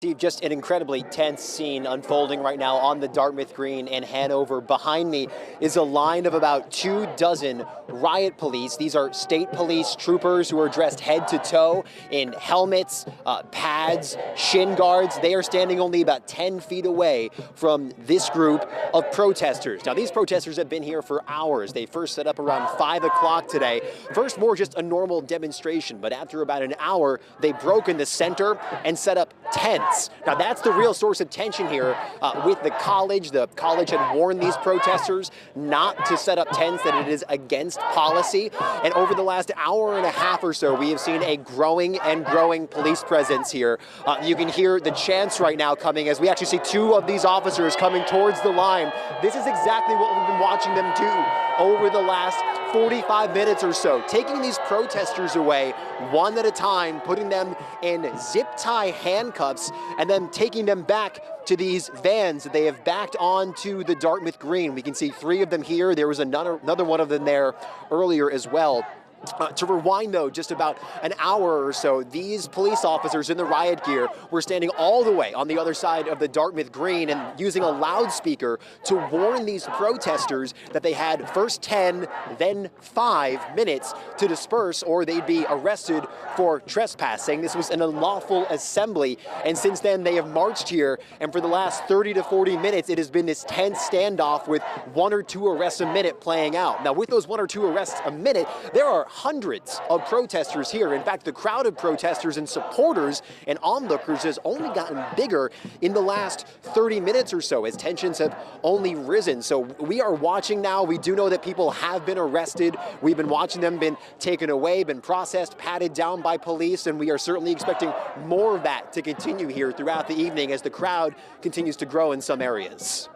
Steve, just an incredibly tense scene unfolding right now on the Dartmouth Green in Hanover. Behind me is a line of about 24 riot police. These are state police troopers who are dressed head to toe in helmets, pads, shin guards. They are standing only about 10 feet away from this group of protesters. Now, these protesters have been here for hours. They first set up around 5 o'clock today. First, more just a normal demonstration, but after about an hour, they broke in the center and set up tents. Now, that's the real source of tension here with the college. The college had warned these protesters not to set up tents, that it is against policy. And over the last hour and a half or so, we have seen a growing and growing police presence here. You can hear the chants right now coming as we actually see two of these officers coming towards the line. This is exactly what we've been watching them do over the last 45 minutes or so, taking these protesters away one at a time, putting them in zip tie handcuffs, and then taking them back to these vans that they have backed onto the Dartmouth Green. We can see 3 of them here. There was another one of them there earlier as well. To rewind, though, just about an hour or so, these police officers in the riot gear were standing all the way on the other side of the Dartmouth Green and using a loudspeaker to warn these protesters that they had first 10, then 5 minutes to disperse or they'd be arrested for trespassing. This was an unlawful assembly, and since then they have marched here, and for the last 30 to 40 minutes it has been this tense standoff with 1 or 2 arrests a minute playing out. Now, with those 1 or 2 arrests a minute, there are hundreds of protesters here. In fact, the crowd of protesters and supporters and onlookers has only gotten bigger in the last 30 minutes or so as tensions have only risen. So we are watching now. We do know that people have been arrested. We've been watching them been taken away, been processed, patted down by police, and we are certainly expecting more of that to continue here throughout the evening as the crowd continues to grow in some areas.